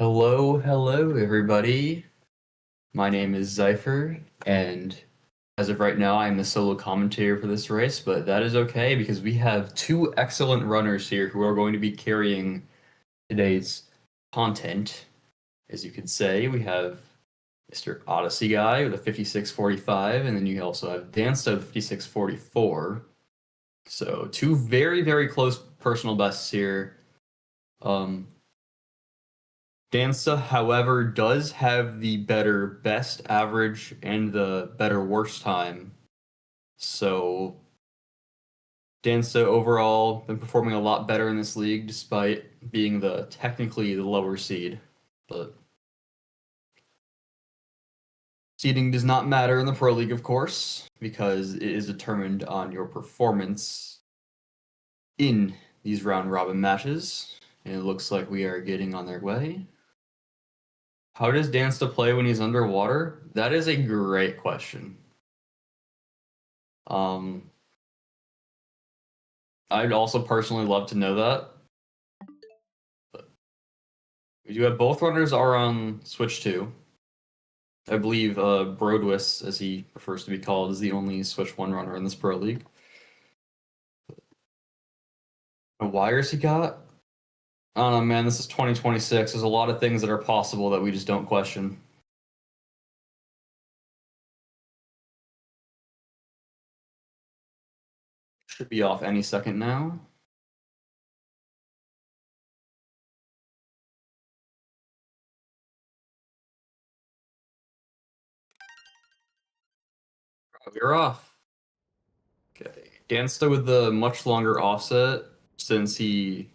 Hello, everybody. My name is Zypher, and as of right now, I'm the solo commentator for this race, but that is okay because we have two excellent runners here who are going to be carrying today's content. As you could say, we have Mr. Odysseyguy with a 56.45, and then you also have Dansta with 56.44. So two very close personal bests here. Dansta, however, does have the better best average and the better worst time. So Dansta overall been performing a lot better in this league despite being technically the lower seed. But seeding does not matter in the Pro League, of course, because it is determined on your performance in these round robin matches. And it looks like we are getting on their way. How does Dansta play when he's underwater? That is a great question. I'd also personally love to know that. But we do have both runners are on Switch 2. I believe Brodwis, as he prefers to be called, is the only Switch 1 runner in this Pro League. What wires he got? I don't know, man. This is 2026. There's a lot of things that are possible that we just don't question. Should be off any second now. We're off. Okay. Dansta with the much longer offset, since he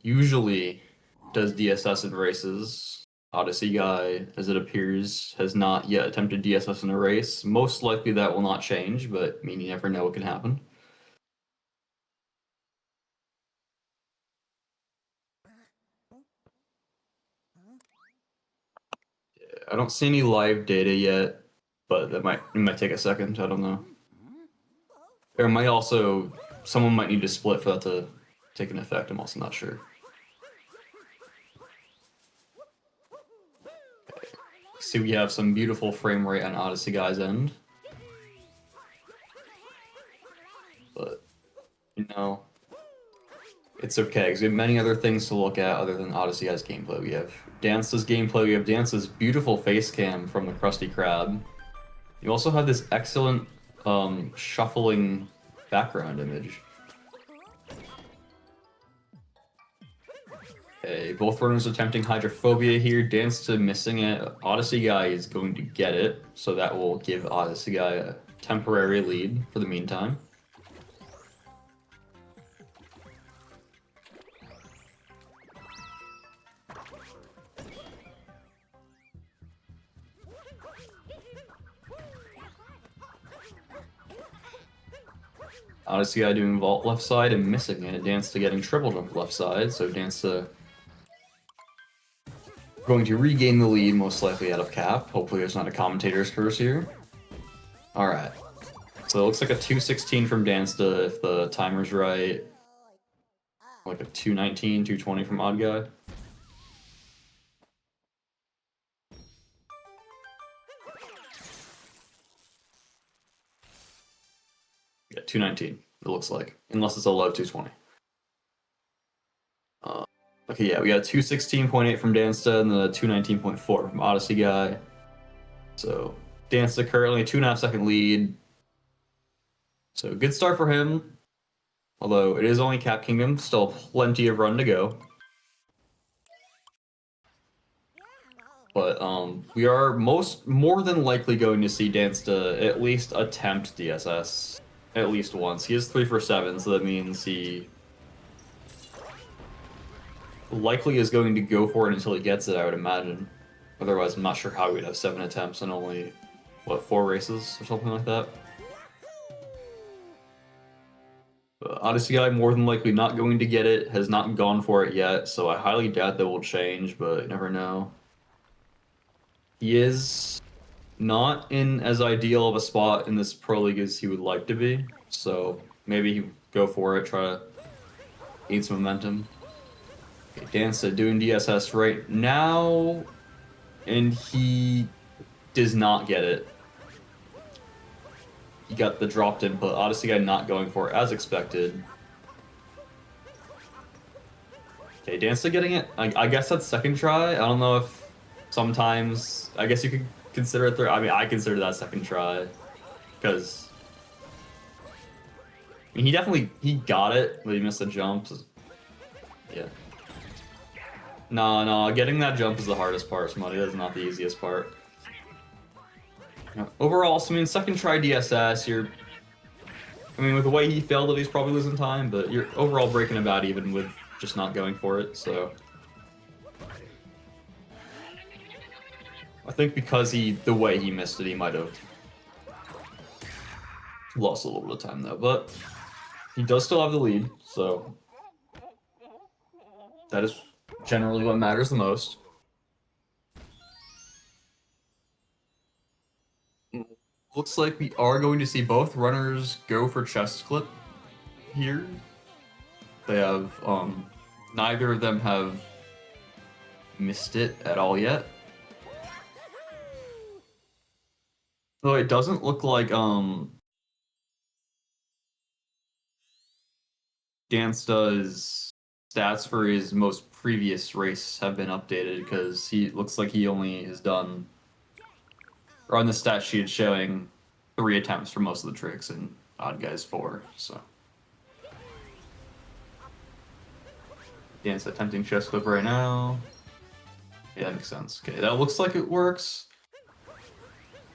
usually does DSS in races. Odysseyguy, as it appears, has not yet attempted DSS in a race. Most likely that will not change, but I mean, you never know what can happen. I don't see any live data yet, but it might take a second. I don't know. There might also someone might need to split for that to take an effect. I'm also not sure. Okay. See, we have some beautiful frame rate on Odysseyguys end, but you know, it's okay because we have many other things to look at other than Odysseyguys gameplay. We have Dansta's gameplay. We have Dansta's beautiful face cam from the Krusty Krab. You also have this excellent shuffling background image. Okay, both runners attempting hydrophobia here. Dansta missing it. Odysseyguy is going to get it, so that will give Odysseyguy a temporary lead for the meantime. Odysseyguy doing vault left side and missing it. Dansta getting triple jump left side, so Dansta going to regain the lead, most likely out of cap. Hopefully there's not a commentator's curse here. Alright. So it looks like a 216 from Dansta if the timer's right. Like a 219, 220 from Oddguy. Yeah, 219, it looks like. Unless it's a low 220. Okay, yeah, we got 216.8 from Dansta and the 219.4 from Odysseyguy. So Dansta currently a 2.5 second lead. So good start for him. Although it is only Cap Kingdom, still plenty of run to go. But we are more than likely going to see Dansta at least attempt DSS at least once. He is 3 for 7, so that means he likely is going to go for it until he gets it, I would imagine. Otherwise, I'm not sure how we'd have 7 attempts and only, what, 4 races or something like that. Odysseyguy more than likely not going to get it, has not gone for it yet, so I highly doubt that will change, but you never know. He is not in as ideal of a spot in this Pro League as he would like to be, so maybe he go for it, try to gain some momentum. Okay, Dansta doing DSS right now, and he does not get it. He got the dropped input. Odysseyguy not going for it as expected. Okay, Dansta getting it. I guess that's second try. I don't know if sometimes. I guess you could consider it third. I mean, I consider that second try because I mean, he got it, but he missed the jump. Yeah. No, getting that jump is the hardest part, Smutty. That's not the easiest part. Overall, so I mean, second try DSS, I mean, with the way he failed it, he's probably losing time, but you're overall breaking about even with just not going for it, so. I think because the way he missed it, he might have lost a little bit of time though, but he does still have the lead, so that is generally what matters the most. Looks like we are going to see both runners go for chest clip here. They have, neither of them have missed it at all yet. Though it doesn't look like, Dansta's stats for his most previous race have been updated because he looks like he only has done, or on the stat sheet showing 3 attempts for most of the tricks and Oddguy's 4, so. Dansta attempting chest clip right now. Yeah, that makes sense. Okay, that looks like it works.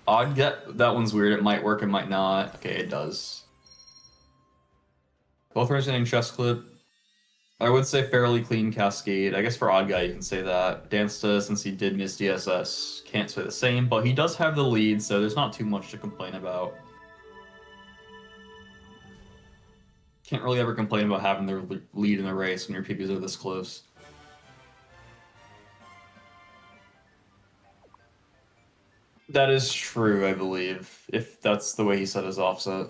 That one's weird. It might work, it might not. Okay, it does. Both resonating chest clip. I would say fairly clean cascade. I guess for Oddguy you can say that. Dansta, since he did miss DSS, can't say the same, but he does have the lead, so there's not too much to complain about. Can't really ever complain about having their lead in the race when your PBs are this close. That is true, I believe, if that's the way he set his offset.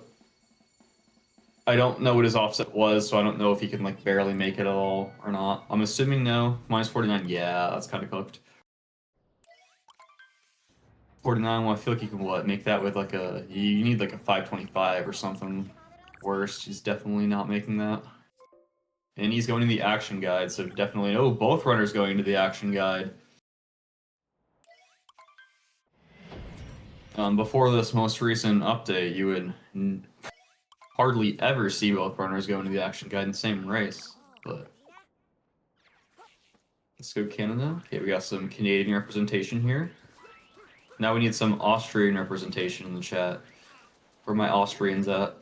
I don't know what his offset was, so I don't know if he can like barely make it at all or not. I'm assuming no. Minus 49, yeah, that's kind of cooked. 49, well, I feel like you can what, make that with like a, you need like a 525 or something worse. He's definitely not making that. And he's going to the action guide, so definitely, oh, both runners going to the action guide. Before this most recent update, you would hardly ever see both runners going to the action guide in the same race, but let's go Canada. Okay, we got some Canadian representation here. Now we need some Austrian representation in the chat. Where are my Austrians at?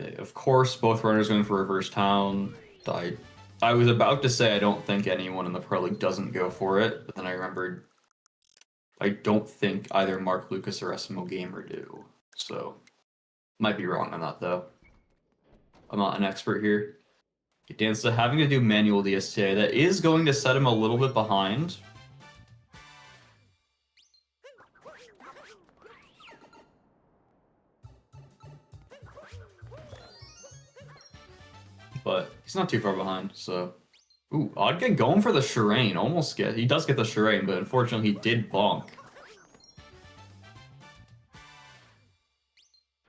Okay, of course, both runners going for reverse town. I was about to say I don't think anyone in the Pro League doesn't go for it, but then I remembered I don't think either Mark Lucas or SMO Gamer do. So, might be wrong on that though. I'm not an expert here. Dansta having to do manual DSTA, that is going to set him a little bit behind. But he's not too far behind, so. Ooh, Oddguy going for the Shireen, almost he does get the Shireen, but unfortunately he did bonk.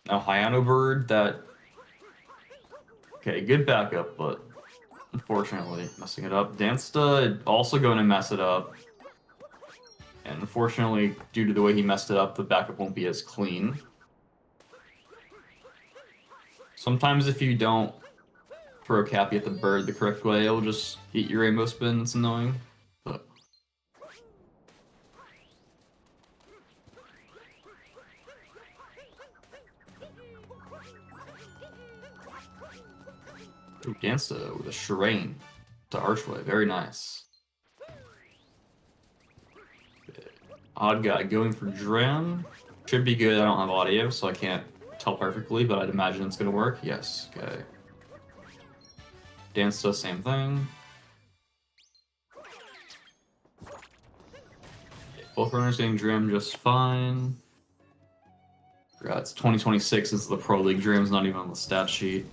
Now Hyano Bird, that... Okay, good backup, but unfortunately messing it up. Dansta also going to mess it up. And unfortunately, due to the way he messed it up, the backup won't be as clean. Sometimes if you don't throw Cappy at the bird the correct way, it'll just eat your rainbow spin. It's annoying, but... Ooh, Dansta with a Shireen to Archway. Very nice. Oddguy going for Dram. Should be good. I don't have audio, so I can't tell perfectly, but I'd imagine it's going to work. Yes, okay. Dansta, same thing. Both runners getting Dram just fine. Forgot it's 2026 is the Pro League. Dram's not even on the stat sheet.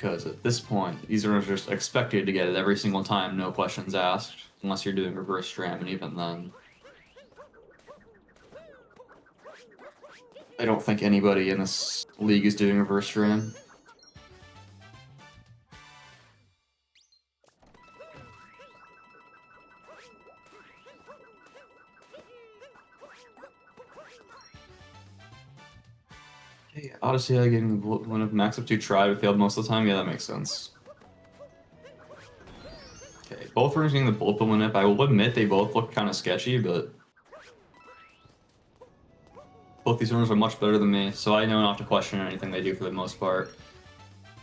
Because at this point, these runners are just expected to get it every single time, no questions asked, unless you're doing reverse stram, and even then. I don't think anybody in this league is doing reverse stram. Hey, Odysseyguy getting the one of max up 2 tried but failed most of the time? Yeah, that makes sense. Okay, both runners getting the bullet bill up. I will admit they both look kind of sketchy, but both these runners are much better than me, so I know not to question anything they do for the most part.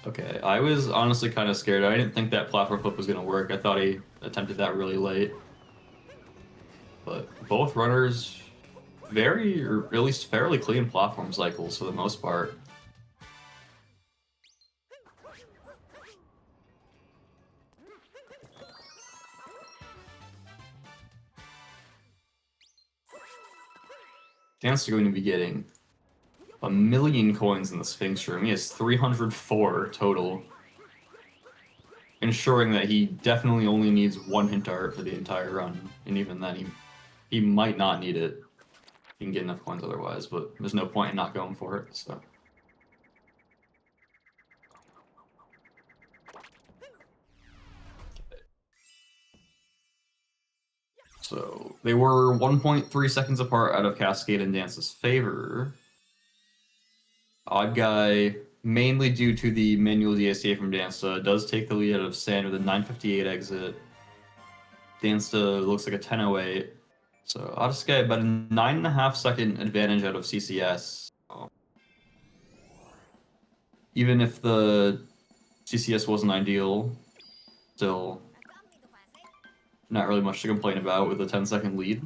Okay, I was honestly kind of scared. I didn't think that platform flip was going to work. I thought he attempted that really late. But both runners very, or at least fairly clean platform cycles for the most part. Dansta going to be getting 1,000,000 coins in the Sphinx room. He has 304 total, ensuring that he definitely only needs 1 hint art for the entire run, and even then he might not need it. He can get enough coins otherwise, but there's no point in not going for it, so. So they were 1.3 seconds apart out of Cascade and Dance's favor. Oddguy, mainly due to the manual DSTA from Dansta, does take the lead out of Sand with a 9:58 exit. Dansta looks like a 10:08. So Odysseyguy about a 9.5 second advantage out of CCS. Even if the CCS wasn't ideal, still not really much to complain about with a 10-second lead.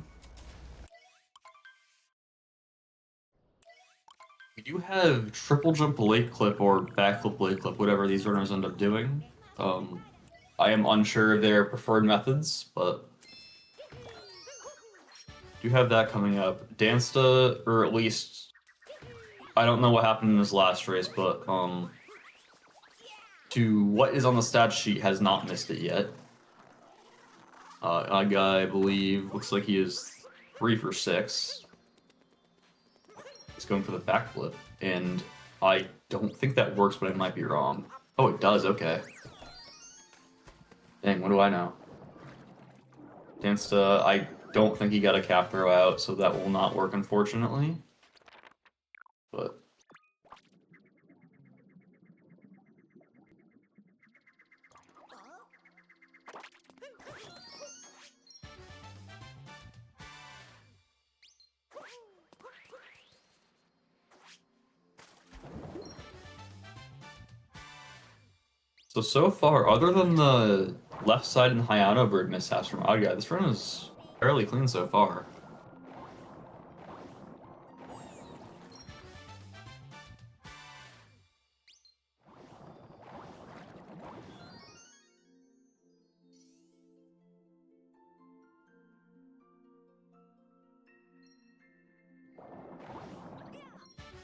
We do have triple jump late clip or backflip late clip, whatever these runners end up doing. I am unsure of their preferred methods, but do have that coming up. Dansta, or at least I don't know what happened in this last race, but to what is on the stat sheet has not missed it yet. Oddguy, I believe, looks like he is 3 for 6. He's going for the backflip, and I don't think that works, but I might be wrong. Oh, it does, okay. Dang, what do I know? Dansta, I don't think he got a cap throw out, so that will not work, unfortunately. But so far, other than the left side and Hayano bird mishaps from Oddguy, this run is fairly clean so far.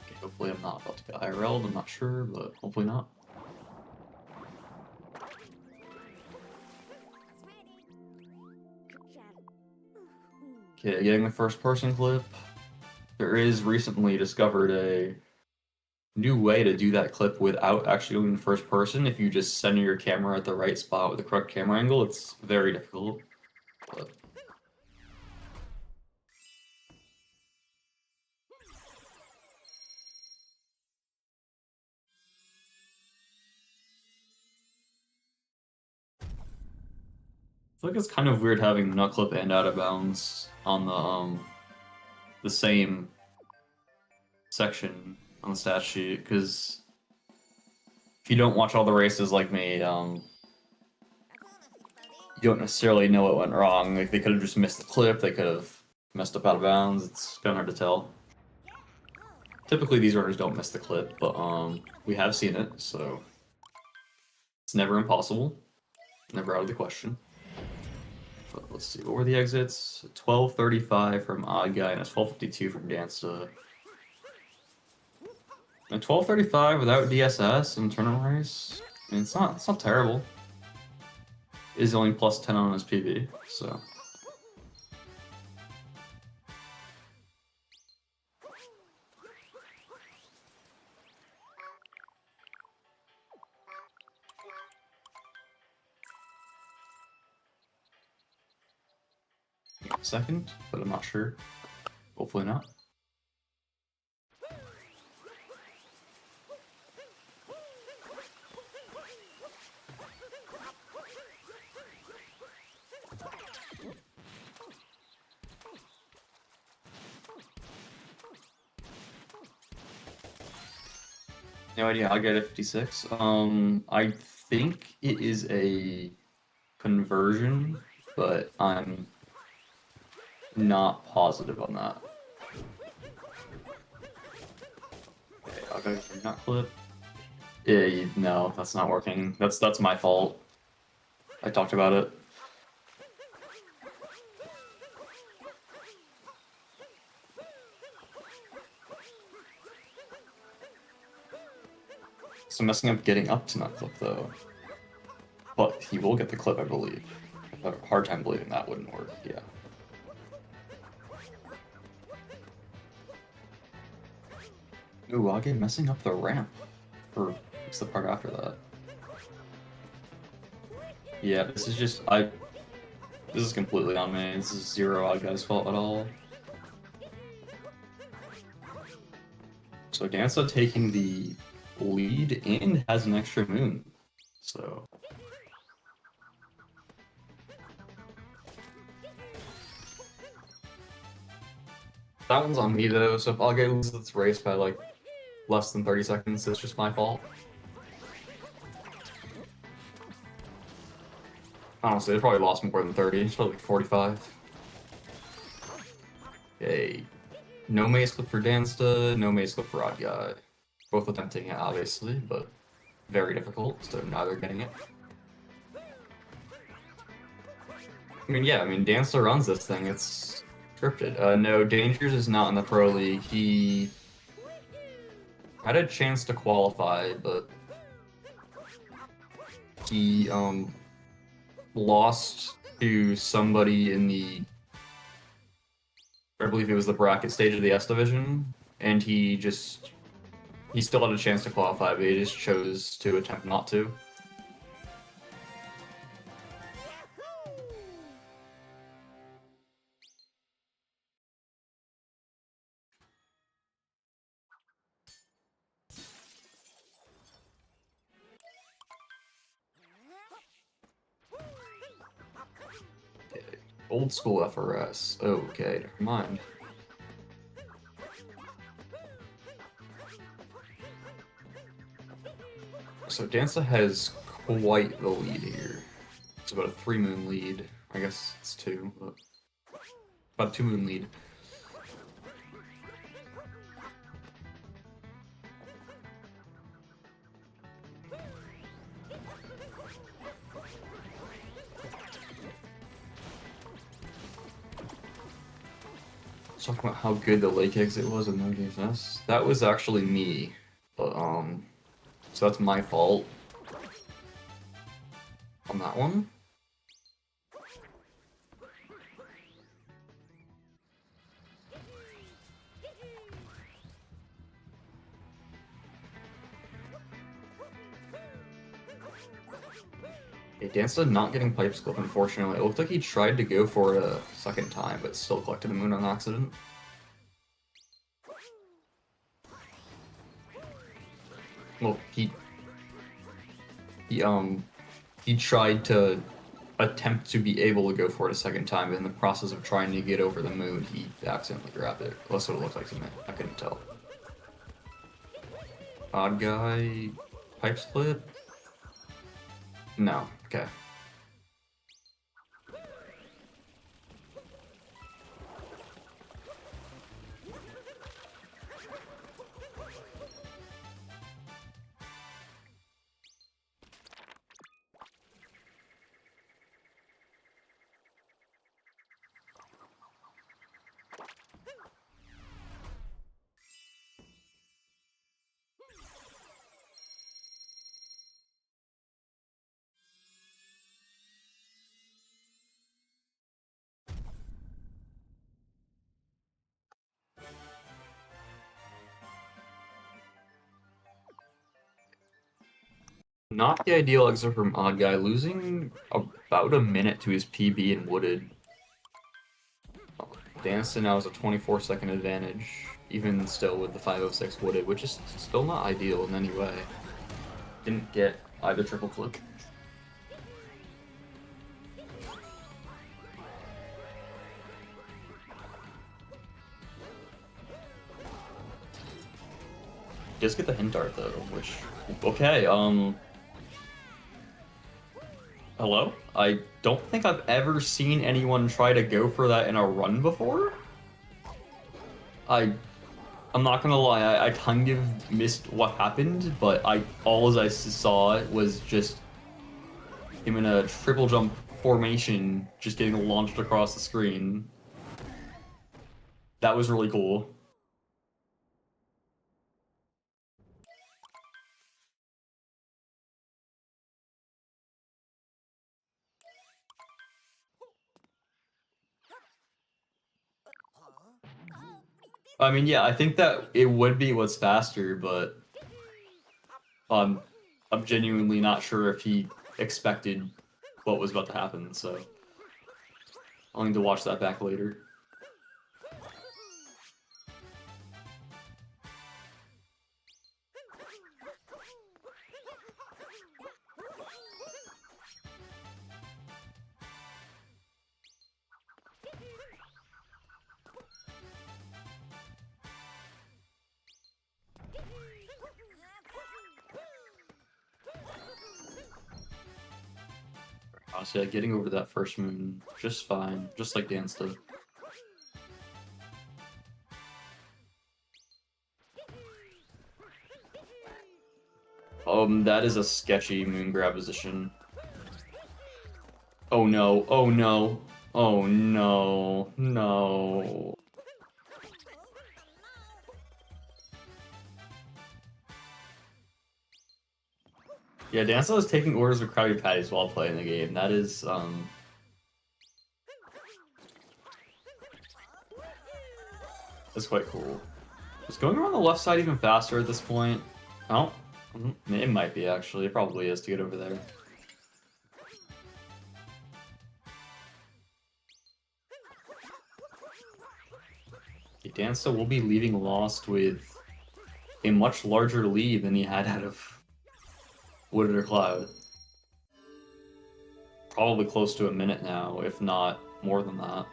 Okay, hopefully I'm not about to get IRL'd, I'm not sure, but hopefully not. Okay, getting the first person clip. There is recently discovered a new way to do that clip without actually going in first person. If you just center your camera at the right spot with the correct camera angle, it's very difficult. But I feel like it's kind of weird having nut clip and out of bounds on the same section on the stat sheet, because if you don't watch all the races like me, you don't necessarily know what went wrong. Like, they could have just missed the clip, they could have messed up out of bounds. It's kind of hard to tell. Typically, these runners don't miss the clip, but we have seen it, so it's never impossible, never out of the question. But let's see, what were the exits? 12:35 from Oddguy and a 12:52 from Dansta. And 12:35 without DSS in tournament race I mean, it's not terrible. Is only plus 10 on his PV, so. Second, but I'm not sure. Hopefully not. No idea, I'll get a 56. I think it is a conversion, but I'm not positive on that. Okay, I'll go for not clip. Yeah, no, that's not working. That's my fault. I talked about it. So messing up getting up to not clip though. But he will get the clip, I believe. I have a hard time believing that wouldn't work, yeah. Ooh, Age messing up the ramp. Or what's the part after that? Yeah, this is just this is completely on me. This is zero Aguy's fault at all. So Dansta taking the lead and has an extra moon. So that one's on me though, so if Age loses this race by like less than 30 seconds, it's just my fault. Honestly, they probably lost more than 30. It's probably like 45. Okay. No maze clip for Dansta, no maze clip for Odysseyguy. Both attempting it, obviously, but very difficult, so neither getting it. I mean, yeah, Dansta runs this thing. It's scripted. No, Dangers is not in the Pro League. He had a chance to qualify, but he lost to somebody in the, I believe it was the bracket stage of the S division, and he still had a chance to qualify, but he just chose to attempt not to. Okay. Old school FRS. Okay, never mind. So Dansta has quite the lead here. It's about a 3-moon lead. I guess it's 2, but about a 2-moon lead. Talking about how good the lake exit was in No Games Nest. That was actually me, but so that's my fault on that one. Okay, Dansta not getting pipe clip, unfortunately. It looked like he tried to go for it a second time, but still collected a moon on accident. Well, he tried to attempt to be able to go for it a second time, but in the process of trying to get over the moon, he accidentally grabbed it. That's what it looked like to me. I couldn't tell. Odysseyguy pipe split? No. Okay. Not the ideal exit from Oddguy, losing about a minute to his PB in Wooded. Dansta now has a 24-second advantage, even still with the 506 Wooded, which is still not ideal in any way. Didn't get either triple click. Does get the hint dart though, which okay, hello? I don't think I've ever seen anyone try to go for that in a run before. I'm not gonna lie, I kind of missed what happened, but all I saw was just him in a triple jump formation, just getting launched across the screen. That was really cool. I mean, yeah, I think that it would be what's faster, but I'm genuinely not sure if he expected what was about to happen, so I'll need to watch that back later. Honestly, getting over that first moon, just fine, just like Dansta. That is a sketchy moon grab position. Oh no, oh no, oh no, no. Yeah, Dansta is taking orders with Krabby Patties while playing the game. That is, that's quite cool. Is going around the left side even faster at this point? Oh, it might be actually. It probably is to get over there. Okay, Dansta will be leaving Lost with a much larger lead than he had out of Wooded or Cloud. Probably close to a minute now, if not more than that.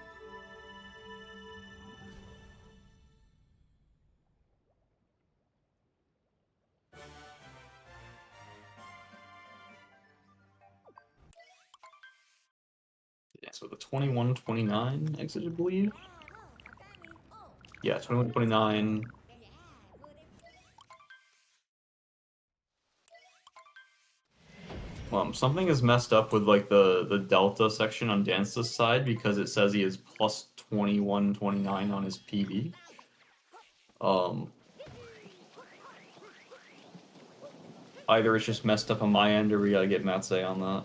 Yeah, so the 21-29 exit, I believe. Yeah, 21-29. Something is messed up with like the delta section on Dansta's side because it says he is plus 21-29 on his PB. Either it's just messed up on my end or we gotta get Matse on that.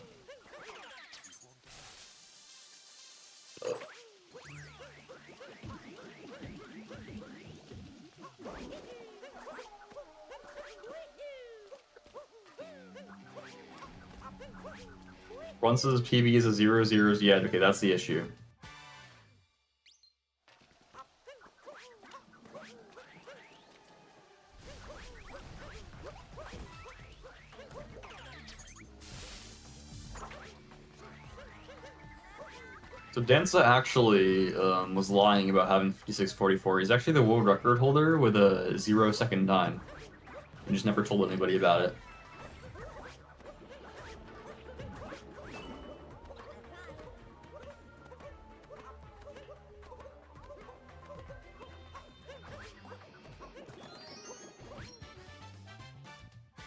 Once his PB is a 0-0, yeah, okay, that's the issue. So Dansta actually was lying about having 56-44. He's actually the world record holder with a 0-second time. He just never told anybody about it.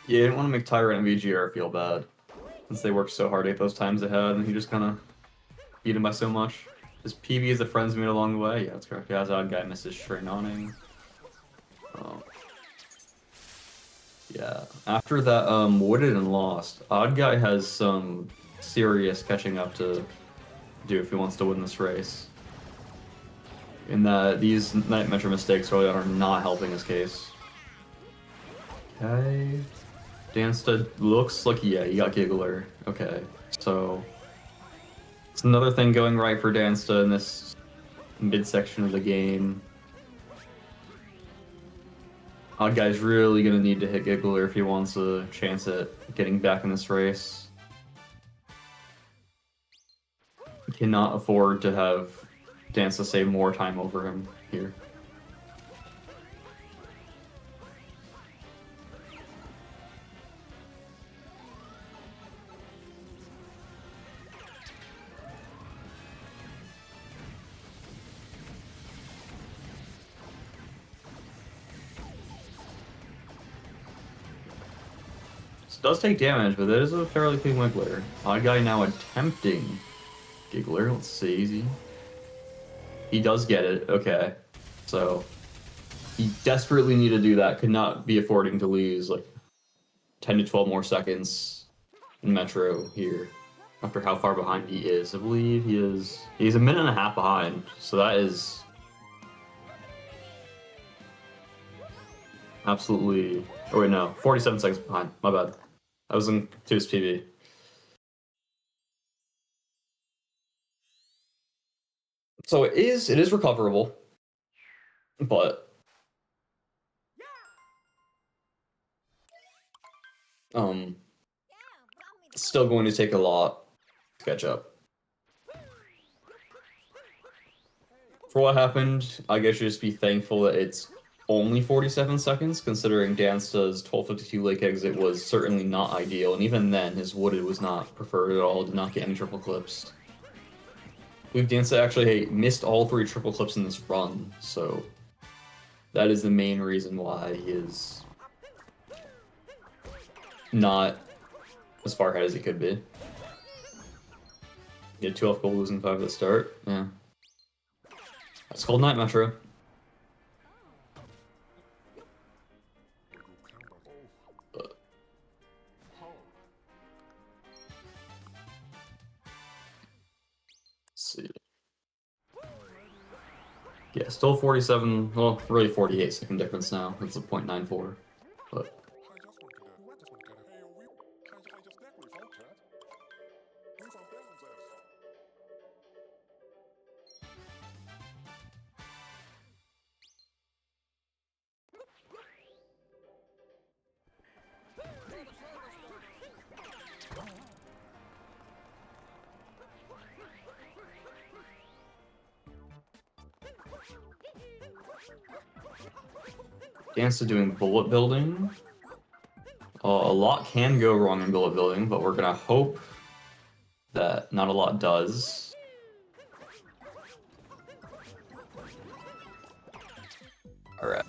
Yeah, I didn't want to make Tyrant and VGR feel bad, since they worked so hard at those times they had, and he just kind of beat him by so much. His PB is the friends made along the way. Yeah, that's correct. Yeah, Oddguy misses Shrine Awning. Yeah, after that Wooded and Lost, Oddguy has some serious catching up to do if he wants to win this race. In that these Night Metro mistakes early on are not helping his case. Okay. Dansta looks like, yeah, he got Giggler. Okay, so it's another thing going right for Dansta in this midsection of the game. Oddguy's really gonna need to hit Giggler if he wants a chance at getting back in this race. He cannot afford to have Dansta save more time over him here. This does take damage, but it is a fairly clean Wiggler. Oddguy now attempting Giggler. Let's see. He does get it. Okay. So he desperately needed to do that. Could not be affording to lose like 10 to 12 more seconds in Metro here after how far behind he is. I believe he's a minute and a half behind. So that is absolutely, oh wait, no, 47 seconds behind. My bad. I was in 2's PB. So it is recoverable, but it's still going to take a lot to catch up. For what happened, I guess you just be thankful that it's only 47 seconds, considering Dansta's 1252 lake exit was certainly not ideal, and even then, his wooded was not preferred at all, did not get any triple clips. I believe Dansta actually missed all 3 triple clips in this run, so that is the main reason why he is not as far ahead as he could be. He had 2 off goal, losing 5 at the start. Yeah. That's Cold Night Metro. See. Yeah, still 47, well, really 48 second difference now. It's a 0.94, but... Dansta doing bullet building. A lot can go wrong in bullet building, but we're gonna hope that not a lot does. Alright.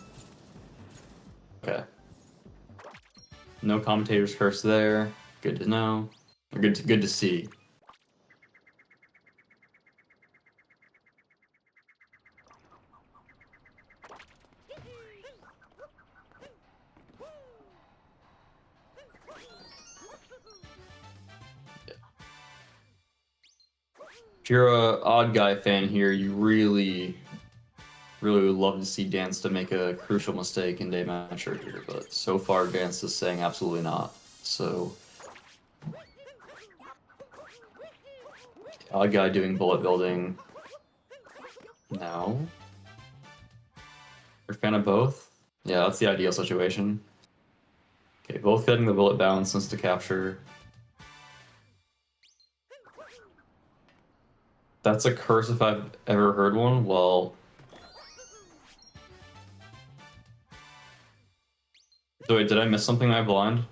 Okay. No commentators curse there. Good to know. Or good to see. If you're a Oddguy fan here, you really would love to see Dansta make a crucial mistake in day matcher here, but so far Dansta's saying absolutely not. So Oddguy doing bullet building now. You're a fan of both? Yeah, that's the ideal situation. Okay, both getting the bullet balance since to capture. That's a curse if I've ever heard one. Well, so wait, did I miss something I blind?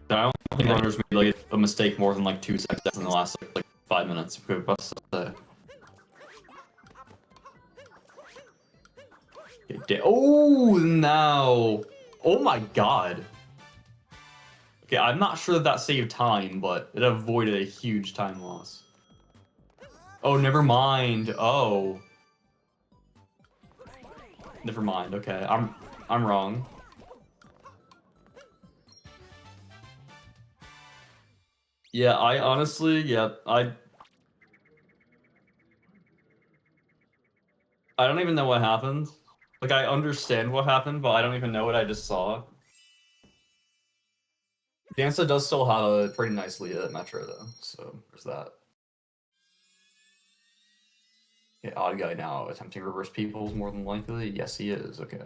I don't think runners made like a mistake more than like 2 seconds in the last like 5 minutes. Okay, oh, now! Oh my god! Okay, I'm not sure that saved time, but it avoided a huge time loss. Oh, never mind. Oh. Never mind. Okay, I'm wrong. Yeah, I honestly, yeah, I don't even know what happened. Like, I understand what happened, but I don't even know what I just saw. Dansta does still have a pretty nice lead at Metro, though, so there's that. Yeah, Odysseyguy now attempting reverse peoples more than likely. Yes, he is. Okay.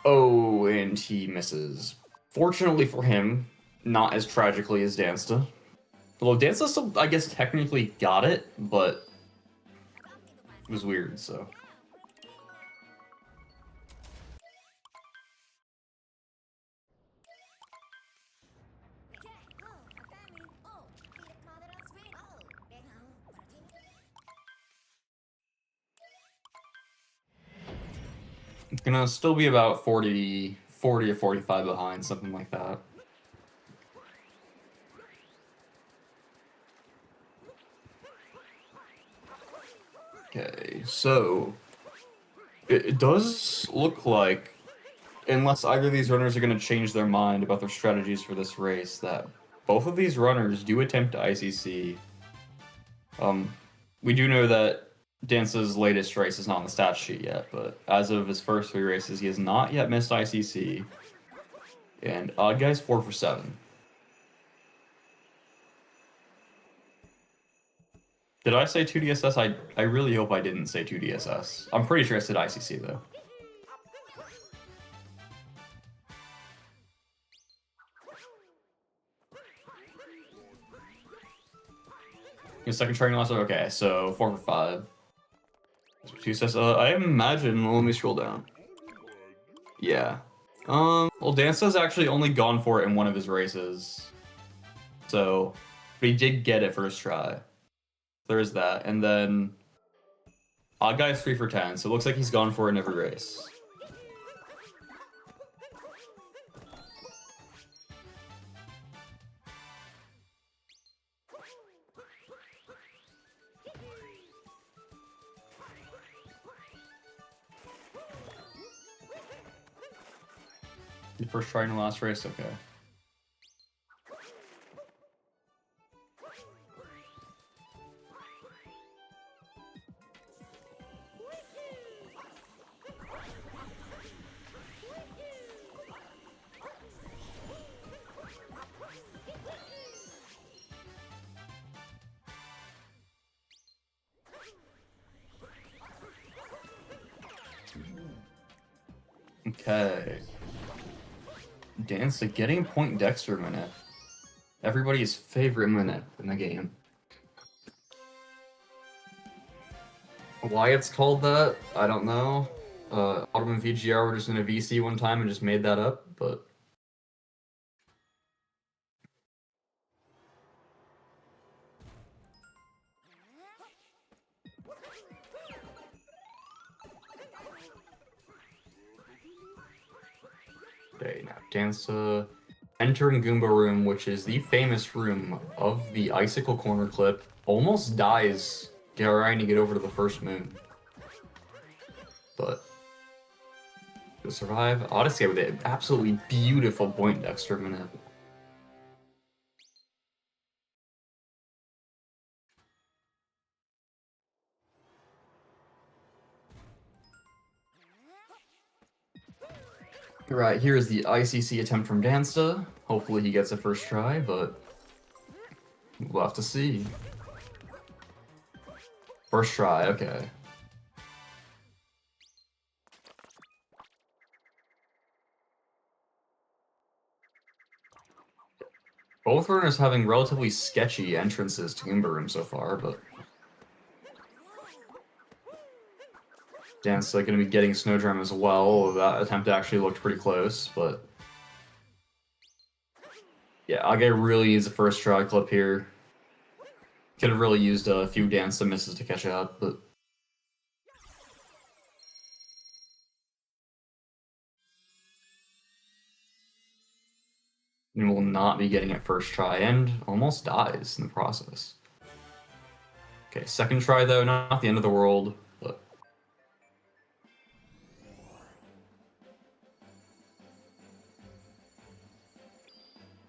Oh, and he misses. Fortunately for him, not as tragically as Dansta. Although Dansta still, I guess, technically got it, but it was weird, so. It's gonna still be about 40 or 45 behind, something like that. Okay, so it does look like, unless either of these runners are going to change their mind about their strategies for this race, that both of these runners do attempt ICC. We do know that Dance's latest race is not on the stat sheet yet, but as of his first 3 races, he has not yet missed ICC. And Oddguy's 4 for 7. Did I say 2DSS? I really hope I didn't say 2DSS. I'm pretty sure I said ICC, though. Your second training loss? Okay, so 4 for 5. That's what 2 says. I imagine, let me scroll down. Yeah. Well, Dansta's actually only gone for it in one of his races. So, but he did get it first try. There's that. And then Oddguy's 3 for 10, so it looks like he's gone for it in every race. The first try in the last race? Okay. Okay. Dansta getting point Dexter minute. Everybody's favorite minute in the game. Why it's called that, I don't know. Autumn and VGR were just in a VC one time and just made that up, but... Okay, now Dansta entering Goomba Room, which is the famous room of the Icicle Corner clip, almost dies trying to get over to the first moon. But to survive, Odyssey with an absolutely beautiful point Dexter minute. Right, here's the ICC attempt from Dansta. Hopefully he gets a first try, but we'll have to see. First try, okay. Both runners having relatively sketchy entrances to Goomba Room so far, but... Dansta going to be getting Snowdrum as well. That attempt actually looked pretty close, but... Yeah, Age really needs a first try clip here. Could have really used a few Dansta misses to catch up, but... And will not be getting it first try, and almost dies in the process. Okay, second try though, not the end of the world, but...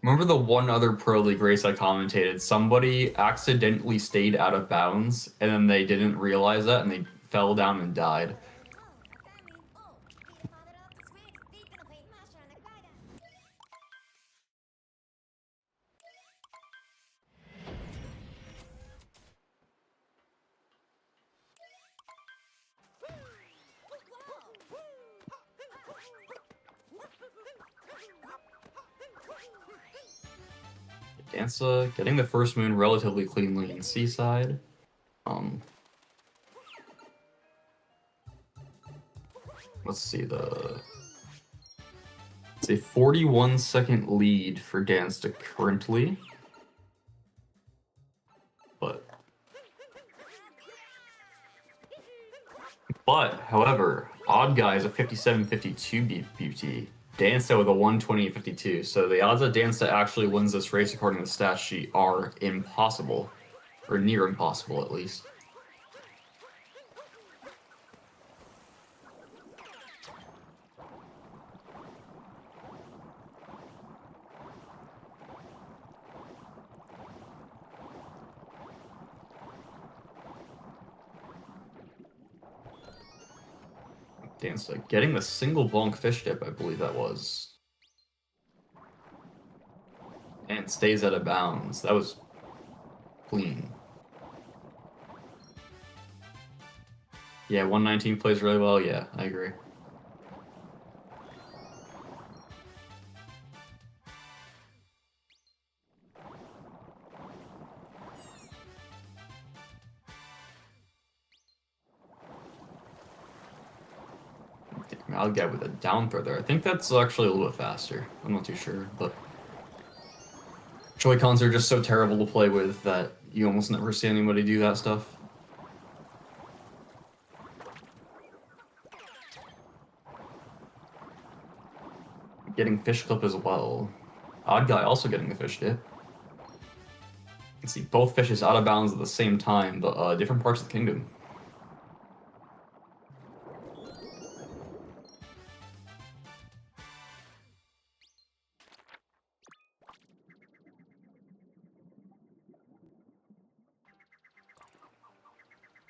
Remember the one other Pro League race I commentated? Somebody accidentally stayed out of bounds, and then they didn't realize that, and they fell down and died. Dansta getting the first moon relatively cleanly in Seaside. Let's see it's a 41-second lead for Dansta currently. But, however, Oddguy is a 57-52 BT. Dansta with a 128-52. So the odds that Dansta actually wins this race according to the stat sheet are impossible. Or near impossible, at least. Dansta getting the single bonk fish dip, I believe that was. And stays out of bounds. That was clean. Yeah, 119 plays really well. Yeah, I agree. I'll get with a down throw there. I think that's actually a little bit faster. I'm not too sure, but Joy-Cons are just so terrible to play with that you almost never see anybody do that stuff. Getting fish clip as well. Oddguy also getting the fish dip. You can see both fishes out of bounds at the same time, but different parts of the kingdom.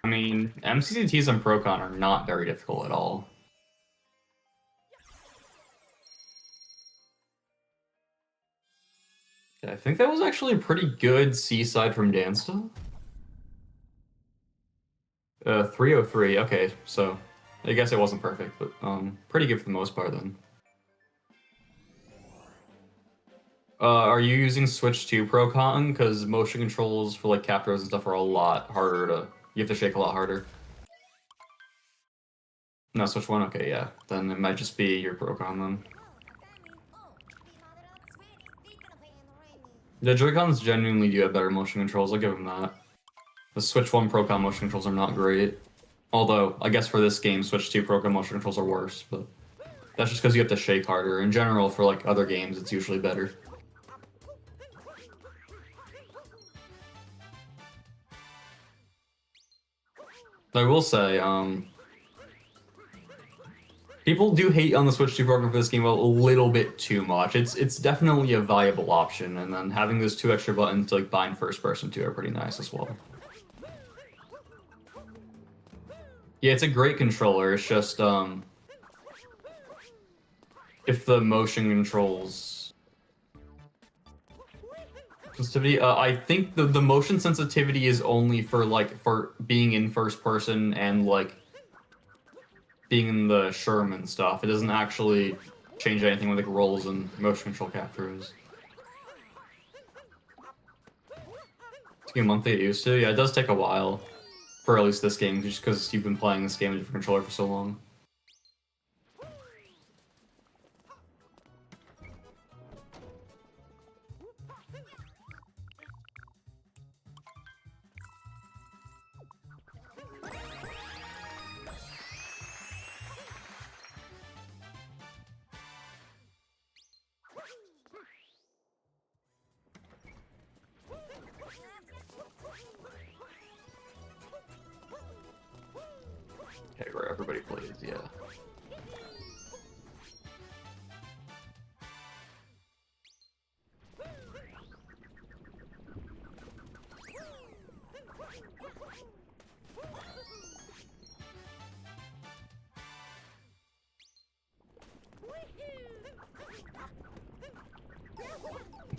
I mean, MCCTs and Procon are not very difficult at all. I think that was actually a pretty good Seaside from Dansta. 303, okay, so I guess it wasn't perfect, but pretty good for the most part then. Are you using Switch 2 Procon? Because motion controls for like cap throws and stuff are a lot harder to... You have to shake a lot harder. No, Switch 1? Okay, yeah. Then it might just be your Procon then. The Joy-Cons genuinely do have better motion controls, I'll give them that. The Switch 1 Procon motion controls are not great. Although, I guess for this game, Switch 2 Procon motion controls are worse, but... That's just because you have to shake harder. In general, for like other games, it's usually better. I will say, people do hate on the Switch 2 program for this game a little bit too much. It's definitely a viable option, and then having those 2 extra buttons to like bind first person to are pretty nice as well. Yeah, it's a great controller. It's just if the motion controls sensitivity, I think the motion sensitivity is only for being in first person and like being in the Sherman stuff. It doesn't actually change anything with like rolls and motion control cap throws. It's a month to get used to. Yeah, it does take a while for at least this game, just because you've been playing this game with a different controller for so long. Okay, where everybody plays, yeah.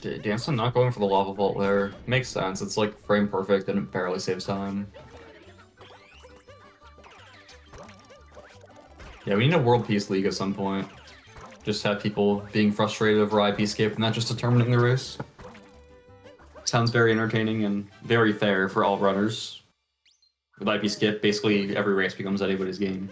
Dansta not going for the lava vault there. Makes sense. It's like frame perfect and it barely saves time. Yeah, we need a World Peace League at some point. Just have people being frustrated over IP skip and not just determining the race. Sounds very entertaining and very fair for all runners. With IP skip, basically every race becomes anybody's game.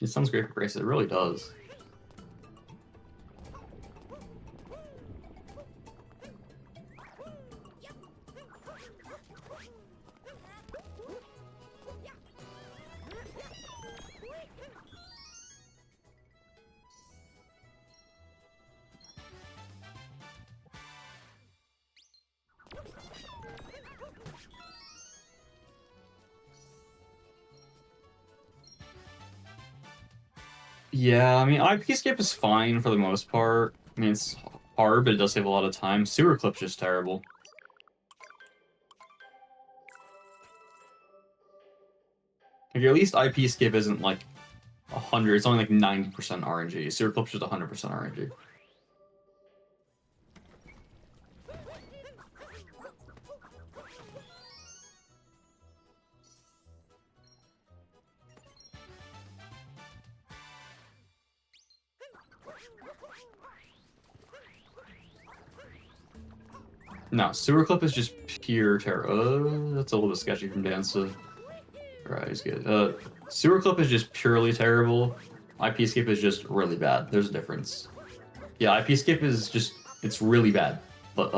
It sounds great for races, it really does. Yeah, I mean, IP skip is fine for the most part. I mean, it's hard, but it does save a lot of time. Sewer clip's just terrible. Like, at least IP skip isn't like 100, it's only like 90% RNG. Sewer clip's just 100% RNG. No, sewer clip is just pure terror. That's a little bit sketchy from Dansta. Alright, he's good. Sewer clip is just purely terrible. IP skip is just really bad. There's a difference. Yeah, IP skip is just, it's really bad. But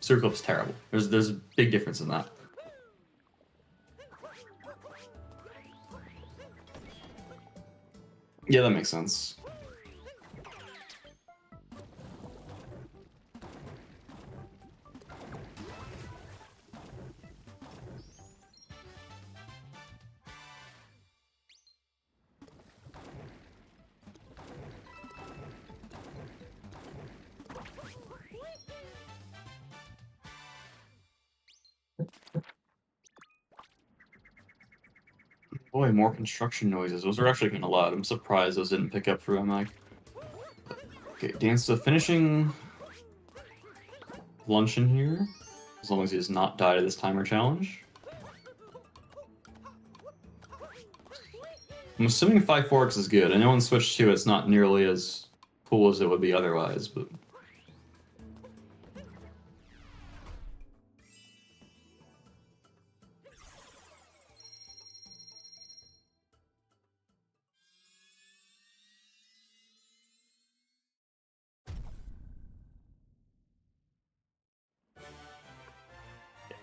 sewer clip is terrible. There's a big difference in that. Yeah, that makes sense. Boy, more construction noises. Those are actually kind of loud. I'm surprised those didn't pick up for my mic. Okay, Dansta finishing luncheon here, as long as he does not die to this timer challenge. I'm assuming 5-4X is good. I know on Switch 2 it's not nearly as cool as it would be otherwise, but...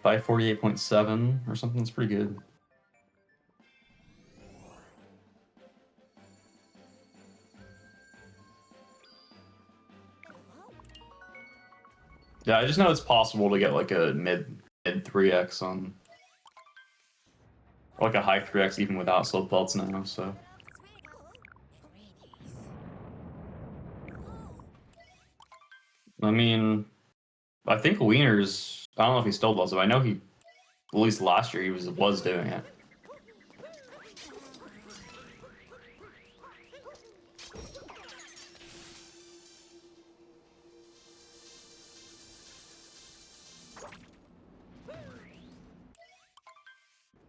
By 48.7 or something, that's pretty good. Yeah, I just know it's possible to get like a mid 3x on, or like a high 3x even without slope belts now, so. I mean, I think Wiener's, I don't know if he still does it, but I know he, at least last year, he was doing it.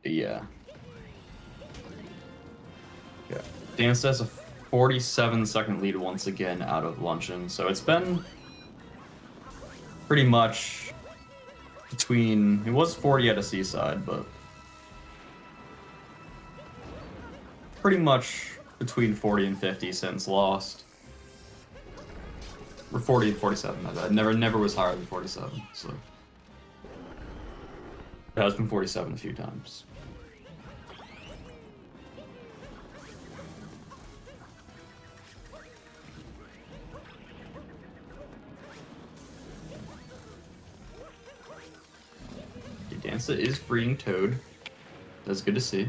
Yeah. Yeah. Dansta has a 47-second lead once again out of luncheon, so it's been pretty much between, it was 40 at a Seaside, but pretty much between 40 and 50 since lost. Or 40 and 47, my bad. Never was higher than 47, so. It has been 47 a few times. Dansta is freeing Toad. That's good to see.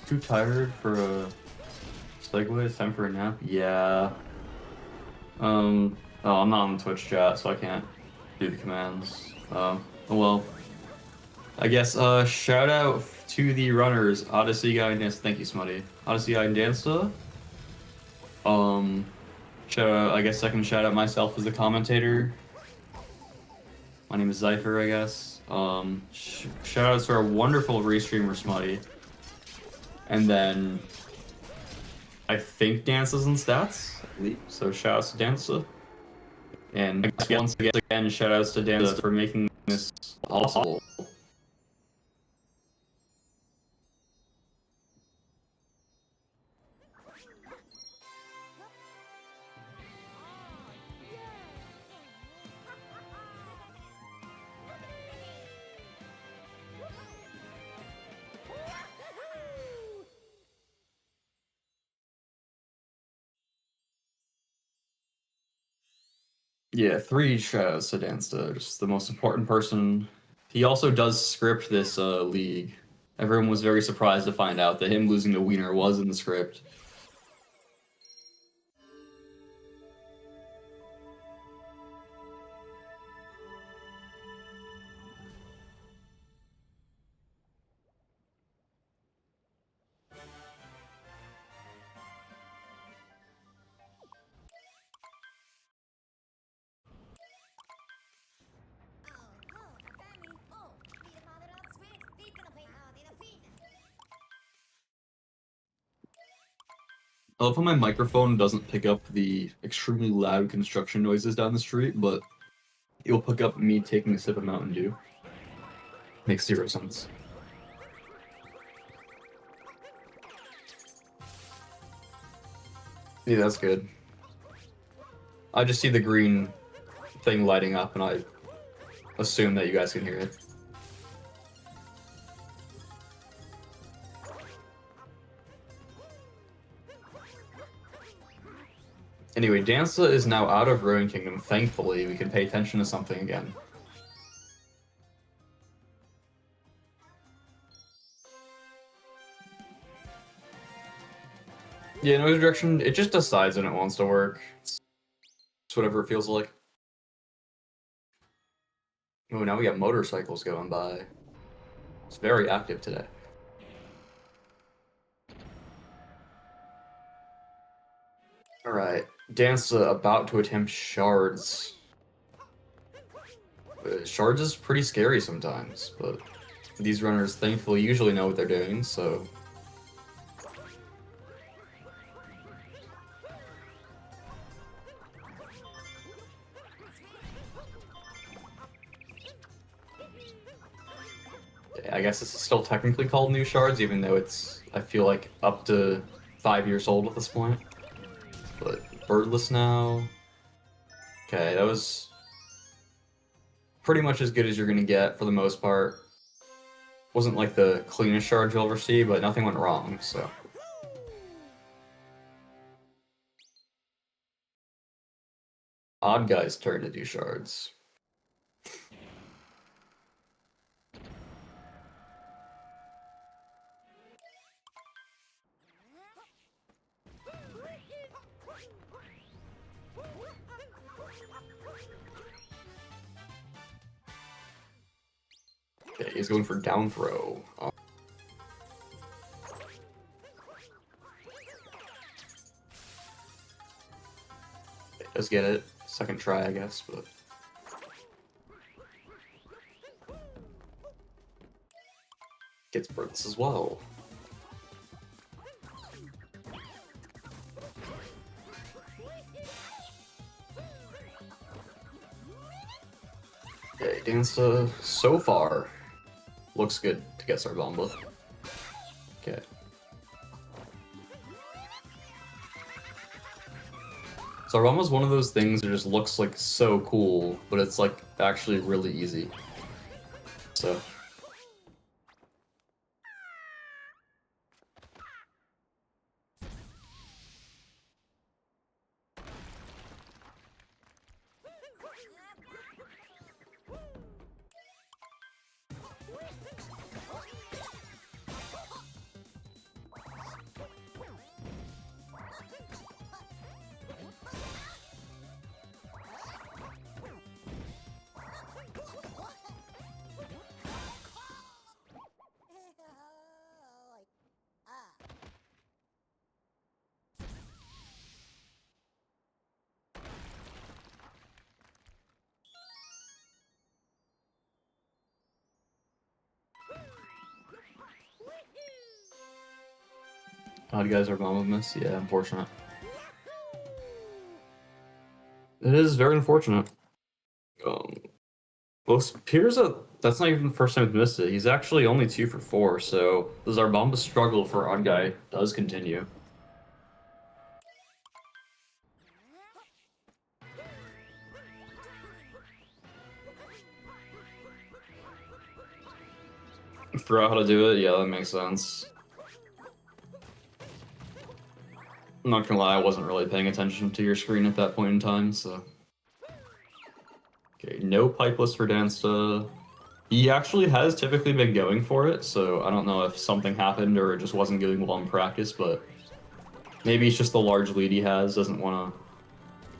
Too tired for a segue? It's time for a nap? Yeah. Oh, I'm not on the Twitch chat, so I can't do the commands. Well, I guess, shout out to the runners, Odysseyguy and Dansta. Thank you, Smutty. Odysseyguy and Dansta. Shout out, I guess I can shout out myself as the commentator. My name is Zypher, I guess. Shout out to our wonderful Restreamer, Smutty. And then I think Dansta's in stats, I believe. So shout outs to Dansta. And once again, shout outs to Dansta for making this possible. Yeah, 3 shout-outs to Dansta, just the most important person. He also does script this league. Everyone was very surprised to find out that him losing to Wiener was in the script. I love how my microphone doesn't pick up the extremely loud construction noises down the street, but it'll pick up me taking a sip of Mountain Dew. Makes 0 sense. Yeah, that's good. I just see the green thing lighting up, and I assume that you guys can hear it. Anyway, Dansta is now out of Ruin Kingdom. Thankfully, we can pay attention to something again. Yeah, noise direction, it just decides when it wants to work. It's whatever it feels like. Oh, now we got motorcycles going by. It's very active today. Alright, Dansta about to attempt shards. Shards is pretty scary sometimes, but these runners thankfully usually know what they're doing, so... I guess this is still technically called new shards, even though it's, I feel like, up to 5 years old at this point. But birdless now... Okay, that was pretty much as good as you're gonna get for the most part. Wasn't like the cleanest shard you'll ever see, but nothing went wrong, so... Oddguy's turn to do shards. Okay, he's going for down throw. Okay, does get it. Second try, I guess, but... Gets bursts as well. Okay, Dansta, so far, looks good to get Sarbamba. Okay. Sarbamba's one of those things that just looks like so cool, but it's like actually really easy. So... Odd guys are bomb miss. Yeah, unfortunate. It is very unfortunate. Well, that's not even the first time he's missed it. He's actually only 2 for 4, so the Zarbomba struggle for Odd Guy does continue. Forgot how to do it? Yeah, that makes sense. I'm not gonna lie, I wasn't really paying attention to your screen at that point in time, so... Okay, no pipeless for Dansta. He actually has typically been going for it, so I don't know if something happened or it just wasn't going well in practice, but... Maybe it's just the large lead he has, doesn't want to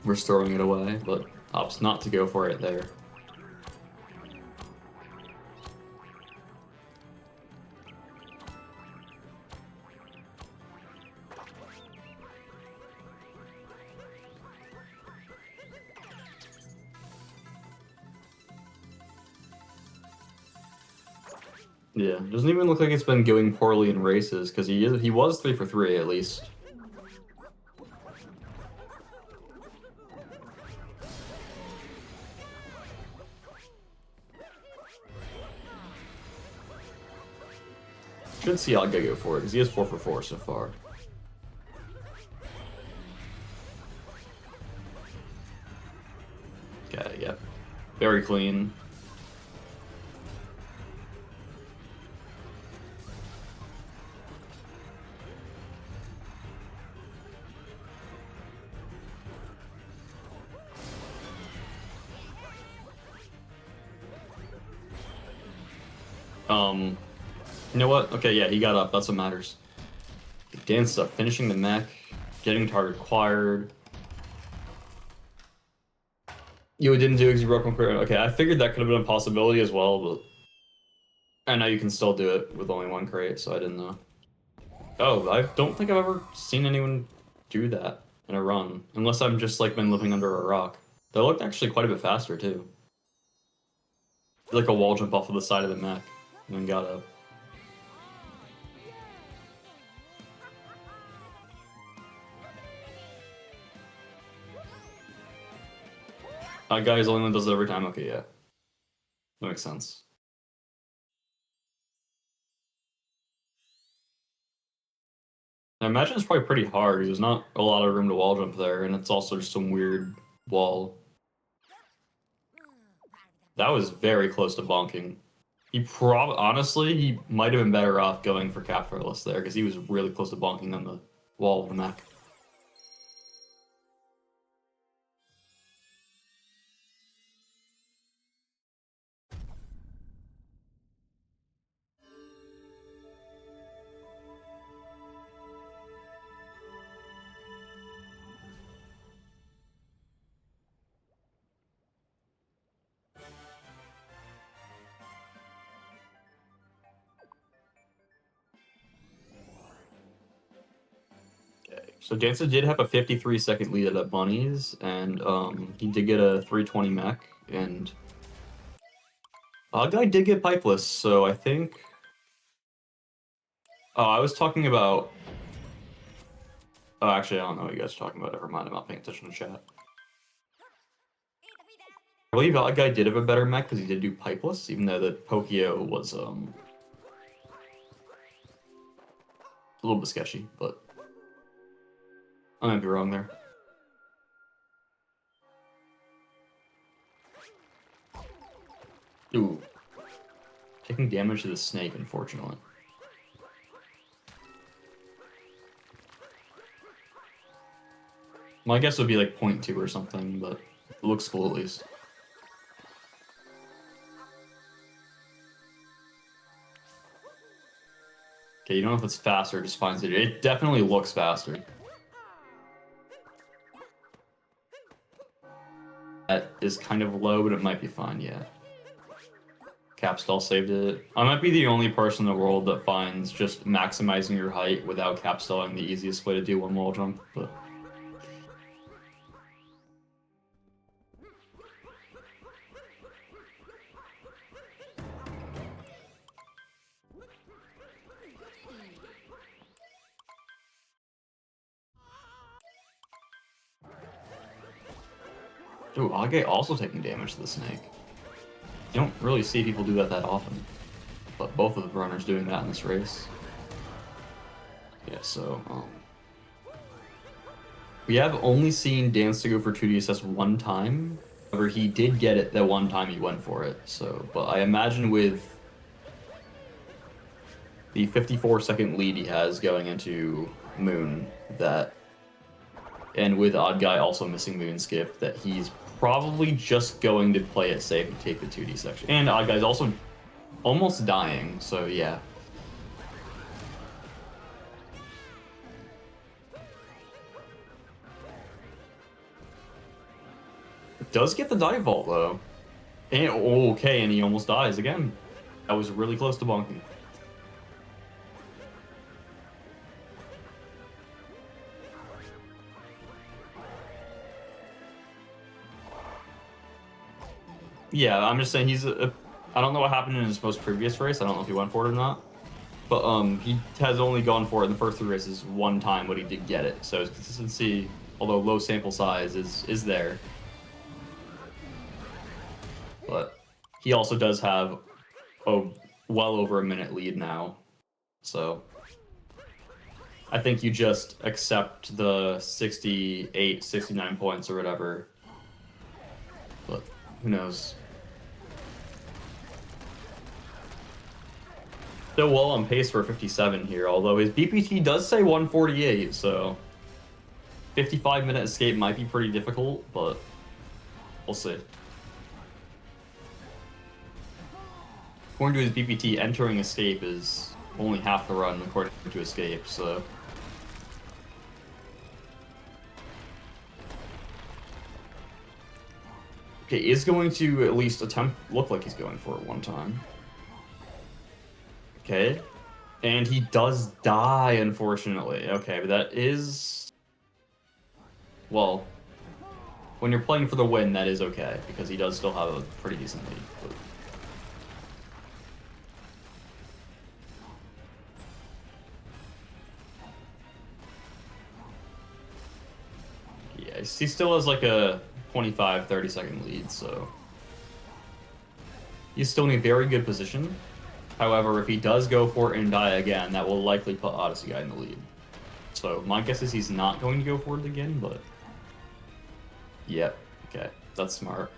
risk throwing it away, but opts not to go for it there. Yeah, doesn't even look like it's been going poorly in races, because he was 3 for 3 at least. Should see Odd Guy go for it, because he is 4 for 4 so far. Okay, yeah. Very clean. You know what? Okay, yeah, he got up. That's what matters. Dansta finishing the mech, getting target acquired. You didn't do it because you broke one crate. Okay, I figured that could have been a possibility as well, but I know you can still do it with only 1 crate, so I didn't know. Oh, I don't think I've ever seen anyone do that in a run, unless I've just like been living under a rock. They looked actually quite a bit faster too. Like a wall jump off of the side of the mech, and then got up. Guys, only one does it every time. Okay, yeah, that makes sense. I imagine it's probably pretty hard. There's not a lot of room to wall jump there, and it's also just some weird wall. That was very close to bonking. Honestly, he might have been better off going for capitalist there, because he was really close to bonking on the wall of the mech. So Dansta did have a 53-second lead at Bunnies, and he did get a 320 mech, and Odd Guy did get pipeless, so I think... Oh, I was talking about... Oh, actually, I don't know what you guys are talking about. Never mind, I'm not paying attention to chat. I believe Odd Guy did have a better mech, because he did do pipeless, even though the Pokio was a little bit sketchy, but... I might be wrong there. Ooh. Taking damage to the snake, unfortunately. My guess would be like 0.2 or something, but it looks cool at least. Okay, you don't know if it's faster, just finds it. It definitely looks faster. That is kind of low, but it might be fine, yeah. Capstall saved it. I might be the only person in the world that finds just maximizing your height without capstalling the easiest way to do one wall jump, but... Ooh, Odysseyguy also taking damage to the snake. You don't really see people do that often. But both of the runners doing that in this race. Yeah, so, we have only seen Dansta go for 2DSS one time. However, he did get it that one time he went for it. So, but I imagine with the 54-second lead he has going into Moon, and with Oddguy also missing Moon Skip, that he's probably just going to play it safe and take the 2D section. And Oddguy's also almost dying, so yeah. Does get the dive vault though. And okay, and he almost dies again. That was really close to bonking. Yeah, I'm just saying he's I don't know what happened in his most previous race. I don't know if he went for it or not. But he has only gone for it in the first 3 races one time, but he did get it. So his consistency, although low sample size, is there. But he also does have well over a minute lead now. So I think you just accept the 68, 69 points or whatever. But who knows? Still well on pace for 57 here, although his BPT does say 148, so 55-minute escape might be pretty difficult, but we'll see. According to his BPT, entering escape is only half the run according to escape, so... Okay, is going to at least look like he's going for it one time. Okay. And he does die, unfortunately. Okay, but that is... Well, when you're playing for the win, that is okay, because he does still have a pretty decent lead. But... Yeah, he still has like a 25, 30-second lead, so... He's still in a very good position. However, if he does go for it and die again, that will likely put Odysseyguy in the lead. So my guess is he's not going to go for it again, but... Yep, okay, that's smart.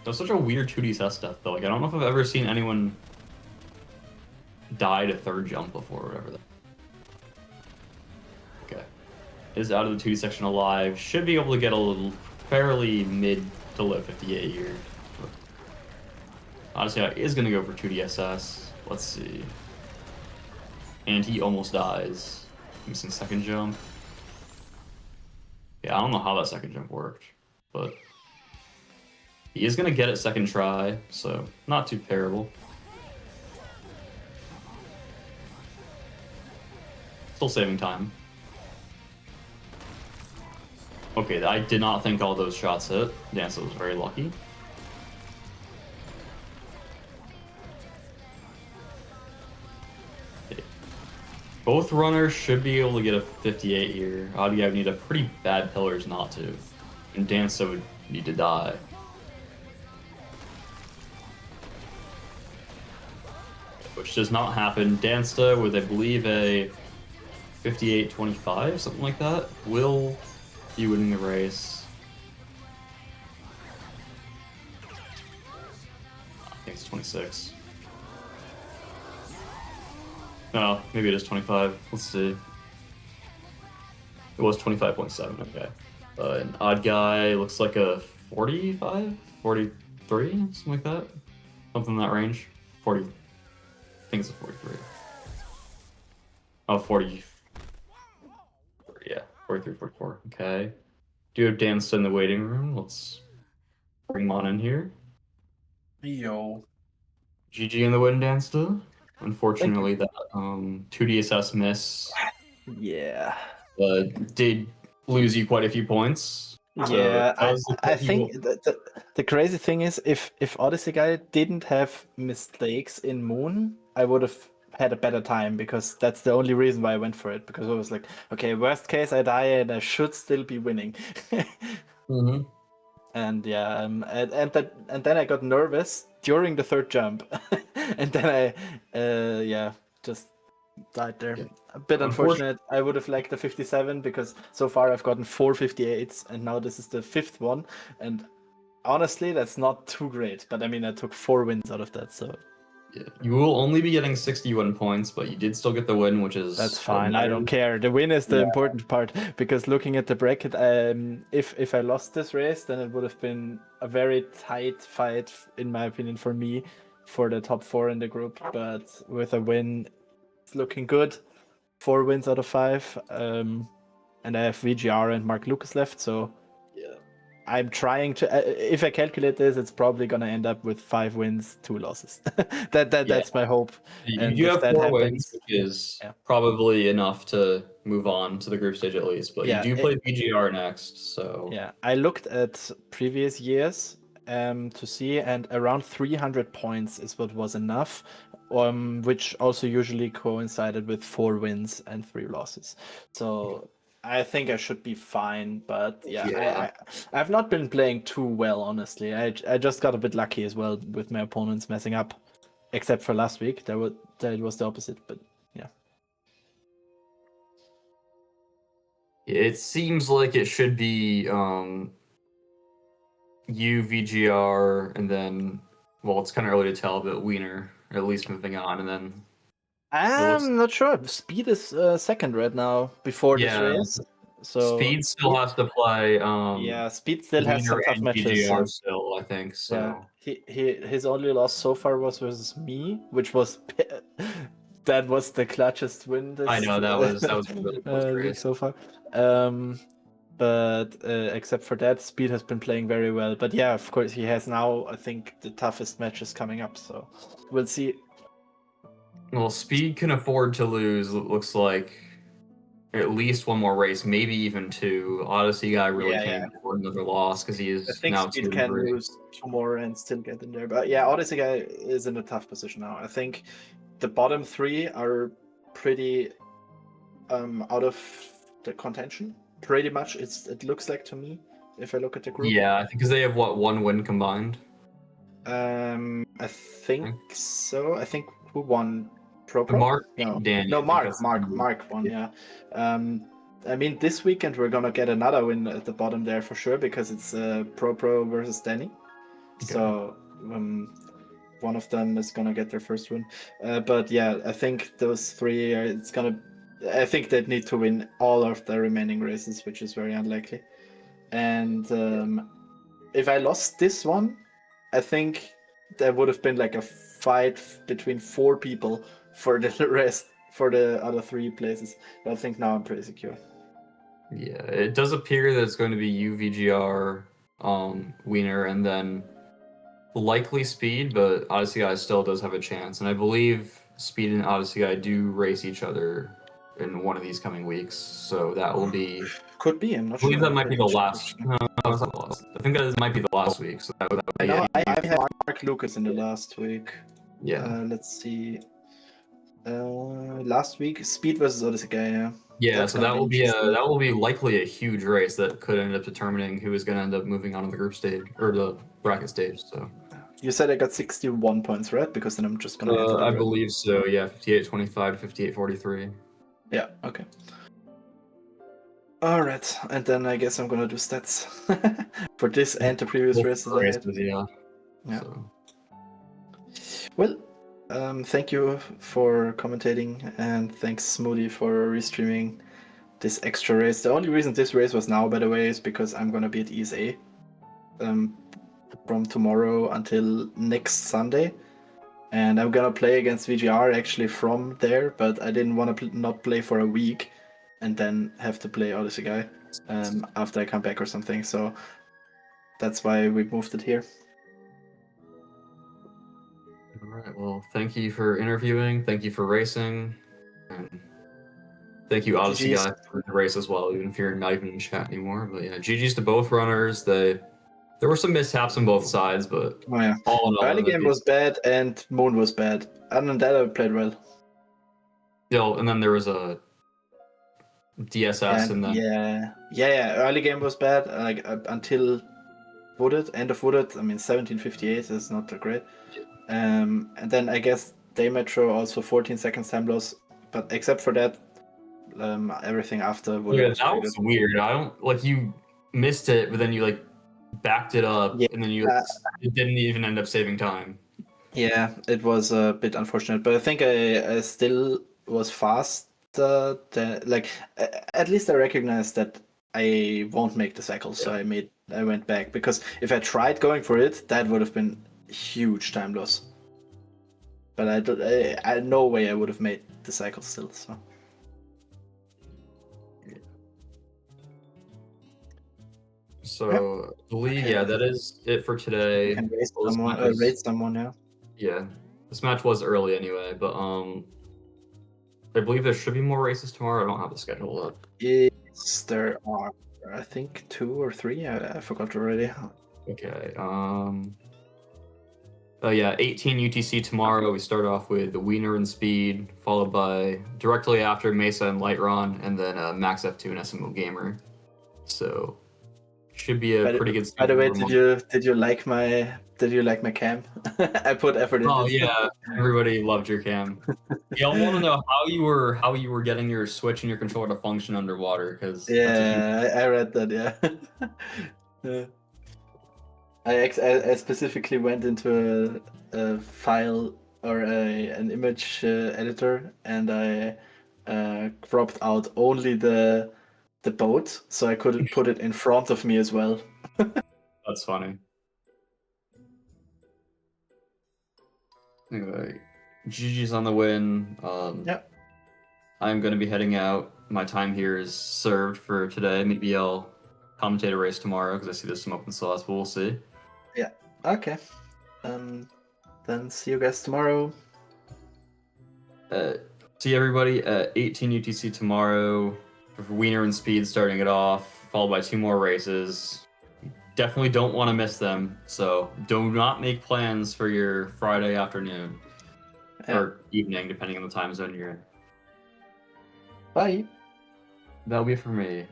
That's such a weird 2D stuff, though. Like, I don't know if I've ever seen anyone die to third jump before, or whatever. Okay. Is out of the 2D section alive. Should be able to get a little fairly mid to low 58 here. Honestly, I is going to go for 2DSS. Let's see. And he almost dies. Missing second jump. Yeah, I don't know how that second jump worked, but he is going to get it second try, so not too terrible. Still saving time. Okay, I did not think all those shots hit. Dansta was very lucky. Okay. Both runners should be able to get a 58 here. Odysseyguy would need a pretty bad pillars not to. And Dansta would need to die. Which does not happen. Dansta with, I believe, a 58-25, something like that, will be winning the race. I think it's 26. No, maybe it is 25. Let's see. It was 25.7, okay. And Oddguy looks like a 45? 43? Something like that? Something in that range? 40. I think it's a 43. Oh, 40. Yeah, 43, 44. Okay. Do you have Dansta in the waiting room? Let's bring him on in here. Yo. GG in the win, Dansta. Unfortunately, that 2DSS miss did lose you quite a few points. Yeah, I think the crazy thing is if Odysseyguy didn't have mistakes in Moon, I would have had a better time, because that's the only reason why I went for it, because I was like, okay, worst case I die and I should still be winning. Mm-hmm. And yeah, and then I got nervous during the third jump, and then I just died there. Yeah. A bit unfortunate. I would have liked the 57, because so far I've gotten 4 58s, and now this is the 5th one, and honestly that's not too great. But I mean, I took 4 wins out of that, so Yeah. You will only be getting 61 points, but you did still get the win, which is that's fine. I don't care. The win is the important part, because looking at the bracket, if I lost this race, then it would have been a very tight fight, in my opinion, for me, for the top 4 in the group. But with a win, it's looking good. 4 wins out of 5, and I have VGR and Mark Lucas left, so yeah. I'm trying to. If I calculate this, it's probably gonna end up with 5 wins, 2 losses. That's my hope. You do have 4 wins, which is probably enough to move on to the group stage at least. But you do play VGR next, so yeah. I looked at previous years to see, and around 300 points is what was enough, which also usually coincided with 4 wins and 3 losses. So I think I should be fine, but I've not been playing too well, honestly. I just got a bit lucky as well with my opponents messing up, except for last week. That was the opposite, but yeah. It seems like it should be you, VGR, and then, well, it's kind of early to tell, but Wiener at least moving on, and then I'm not sure. Speed is second right now before this race. So Speed still has to play. Speed still has some tough matches. VGR still, I think so. Yeah, his only loss so far was versus me, which was that was the clutchest win. I know that was really close so far. But except for that, Speed has been playing very well. But yeah, of course, he has now, I think, the toughest matches coming up. So we'll see. Well, Speed can afford to lose, it looks like, at least 1 more race, maybe even 2. Odysseyguy really can't afford another loss, because he is now 2-3. Speed can lose 2 more and still get in there. But yeah, Odysseyguy is in a tough position now. I think the bottom 3 are pretty out of the contention. Pretty much, it looks like to me, if I look at the group. Yeah, I think because they have, 1 win combined? I think so. I think who won? Pro? Mark? No, Mark won, yeah. I mean, this weekend we're gonna get another win at the bottom there for sure, because it's Pro versus Danny. Okay. So one of them is gonna get their first win. But yeah, I think those 3 I think they need to win all of the remaining races, which is very unlikely. And if I lost this one, I think there would have been like a fight between 4 people for the rest, for the other 3 places. But I think now I'm pretty secure. Yeah, it does appear that it's going to be you, VGR, Wiener, and then likely Speed, but Odysseyguy still does have a chance. And I believe Speed and Odysseyguy do race each other in one of these coming weeks, so that will be... Could be, I'm not sure. I believe that might be the last... No, it's not the last. I think that might be the last week, so that would be... I've had Mark Lucas in the last week. Yeah. Let's see. Last week, Speed versus Odysseyguy, yeah. Yeah, that's so that will be likely a huge race that could end up determining who is going to end up moving on to the group stage, or the bracket stage, so... You said I got 61 points, right? Because then I'm just going to... I believe so, yeah. 58-25 to 58-43. Yeah, okay. Alright, and then I guess I'm going to do stats for this and the previous races. Yeah. So. Well, thank you for commentating, and thanks Smoothie for restreaming this extra race. The only reason this race was now, by the way, is because I'm going to be at ESA from tomorrow until next Sunday, and I'm gonna play against VGR actually from there, but I didn't want to not play for a week and then have to play Odysseyguy after I come back or something, so that's why we moved it here. Alright, well, thank you for interviewing, thank you for racing, and thank you Odysseyguy for the race as well, even if you're not even in chat anymore. But yeah, GG's to both runners. There were some mishaps on both sides, but all in all, early game was bad and Moon was bad. Other than that, I played well. still, and then there was a DSS, and then yeah. Early game was bad, like until Wooded, end of Wooded. I mean, 1758 is not that great. And then I guess Day Metro also 14 seconds time loss, but except for that, everything after Wooded was that pretty was good. weird. I don't like you missed it, but then you like backed it up, Yeah, and then you it didn't even end up saving time. yeah, it was a bit unfortunate, but I think I still was fast. Like at least I recognized that I won't make the cycle, so I went back, because if I tried going for it, that would have been huge time loss. But I no way I would have made the cycle still. So So I believe that is it for today. you can raise Well, this someone. match was- Raise someone, yeah. Yeah, this match was early anyway, but I believe there should be more races tomorrow. I don't have the schedule up. Yes, there are. I think 2 or 3. I forgot already. Okay. Oh yeah, 18 UTC tomorrow. We start off with the Wiener and Speed, followed by directly after Mesa and Lightron, and then Max F2 and SMO Gamer. So should be a pretty good. By the way, did you like my cam? I put effort into it. Oh yeah, everybody loved your cam. Y'all want to know how you were getting your Switch and your controller to function underwater, because I read that. Yeah. I specifically went into a file or an image editor, and I cropped out only the boat, so I could put it in front of me as well. That's funny. Anyway, GG's on the win. Yep. I'm going to be heading out. My time here is served for today. Maybe I'll commentate a race tomorrow, because I see there's some open slots, but we'll see. Yeah. Okay. Then see you guys tomorrow. See everybody at 18 UTC tomorrow for Wiener and Speed starting it off, followed by 2 more races. Definitely don't want to miss them, so do not make plans for your Friday afternoon or evening, depending on the time zone you're in. Bye. That'll be it for me.